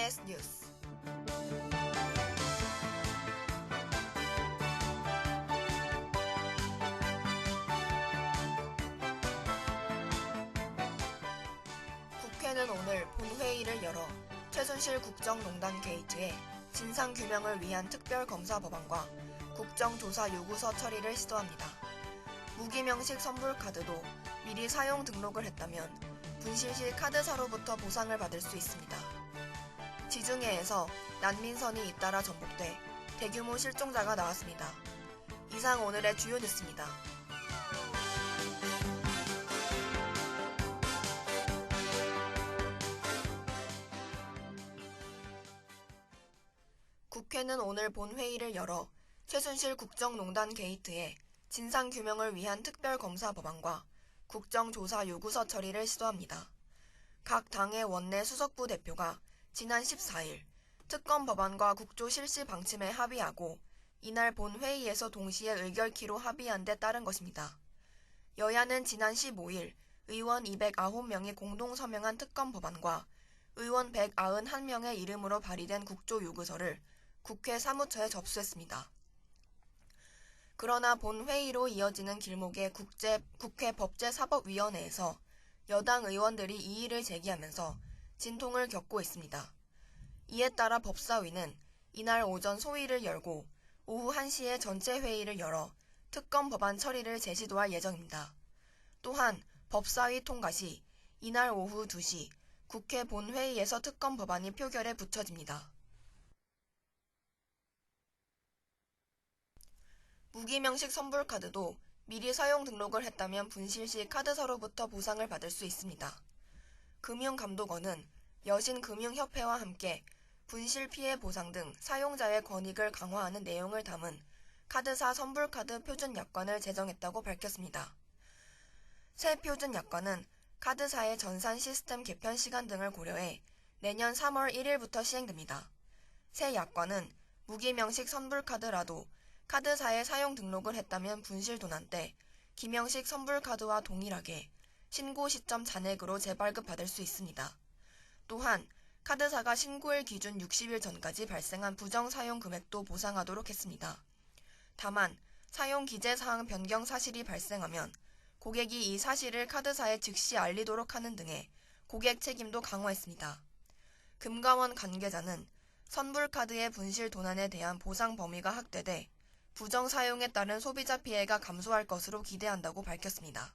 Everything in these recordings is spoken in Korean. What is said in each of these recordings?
DKBS 뉴스. 국회는 오늘 본회의를 열어 최순실 국정농단 게이트의 진상규명을 위한 특별검사 법안과 국정조사 요구서 처리를 시도합니다. 무기명식 선불카드도 미리 사용 등록을 했다면 분실 시 카드사로부터 보상을 받을 수 있습니다. 지중해에서 난민선이 잇따라 전복돼 대규모 실종자가 나왔습니다. 이상 오늘의 주요 뉴스입니다. 국회는 오늘 본회의를 열어 최순실 국정농단 게이트의 진상규명을 위한 특별검사 법안과 국정조사 요구서 처리를 시도합니다. 각 당의 원내 수석부 대표가 지난 14일 특검 법안과 국조 실시 방침에 합의하고 이날 본회의에서 동시에 의결키로 합의한 데 따른 것입니다. 여야는 지난 15일 의원 209명이 공동 서명한 특검 법안과 의원 191명의 이름으로 발의된 국조 요구서를 국회 사무처에 접수했습니다. 그러나 본회의로 이어지는 길목의 국회 법제사법위원회에서 여당 의원들이 이의를 제기하면서 진통을 겪고 있습니다. 이에 따라 법사위는 이날 오전 소위를 열고 오후 1시에 전체 회의를 열어 특검 법안 처리를 재시도할 예정입니다. 또한 법사위 통과 시 이날 오후 2시 국회 본회의에서 특검 법안이 표결에 붙여집니다. 무기명식 선불카드도 미리 사용 등록을 했다면 분실 시 카드사로부터 보상을 받을 수 있습니다. 금융감독원은 여신금융협회와 함께 분실 피해 보상 등 사용자의 권익을 강화하는 내용을 담은 카드사 선불카드 표준약관을 제정했다고 밝혔습니다. 새 표준약관은 카드사의 전산 시스템 개편 시간 등을 고려해 내년 3월 1일부터 시행됩니다. 새 약관은 무기명식 선불카드라도 카드사에 사용 등록을 했다면 분실 도난 때 기명식 선불카드와 동일하게 신고 시점 잔액으로 재발급받을 수 있습니다. 또한 카드사가 신고일 기준 60일 전까지 발생한 부정 사용 금액도 보상하도록 했습니다. 다만 사용 기재사항 변경 사실이 발생하면 고객이 이 사실을 카드사에 즉시 알리도록 하는 등의 고객 책임도 강화했습니다. 금감원 관계자는 선불카드의 분실 도난에 대한 보상 범위가 확대돼 부정 사용에 따른 소비자 피해가 감소할 것으로 기대한다고 밝혔습니다.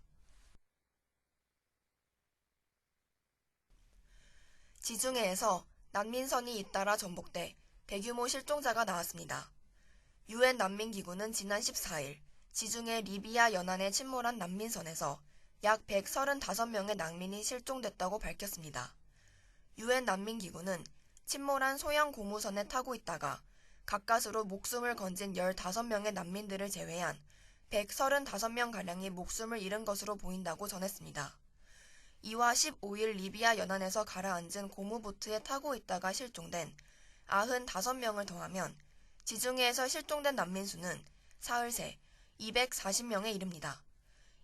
지중해에서 난민선이 잇따라 전복돼 대규모 실종자가 나왔습니다. 유엔 난민기구는 지난 14일 지중해 리비아 연안에 침몰한 난민선에서 약 135명의 난민이 실종됐다고 밝혔습니다. 유엔 난민기구는 침몰한 소형 고무선에 타고 있다가 가까스로 목숨을 건진 15명의 난민들을 제외한 135명가량이 목숨을 잃은 것으로 보인다고 전했습니다. 이와 15일 리비아 연안에서 가라앉은 고무보트에 타고 있다가 실종된 95명을 더하면 지중해에서 실종된 난민 수는 사흘 새 240명에 이릅니다.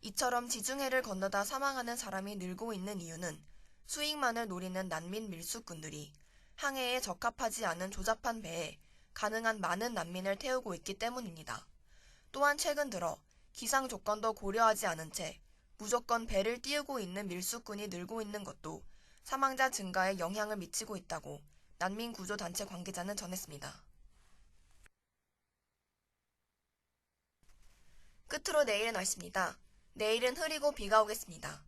이처럼 지중해를 건너다 사망하는 사람이 늘고 있는 이유는 수익만을 노리는 난민 밀수꾼들이 항해에 적합하지 않은 조잡한 배에 가능한 많은 난민을 태우고 있기 때문입니다. 또한 최근 들어 기상 조건도 고려하지 않은 채 무조건 배를 띄우고 있는 밀수꾼이 늘고 있는 것도 사망자 증가에 영향을 미치고 있다고 난민구조단체 관계자는 전했습니다. 끝으로 내일의 날씨입니다. 내일은 흐리고 비가 오겠습니다.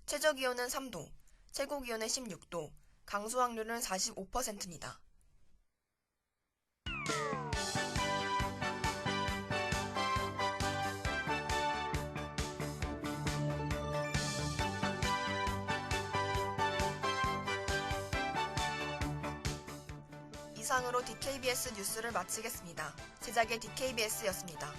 최저기온은 3도, 최고기온은 16도, 강수 확률은 45%입니다. 이상으로 DKBS 뉴스를 마치겠습니다. 제작의 DKBS였습니다.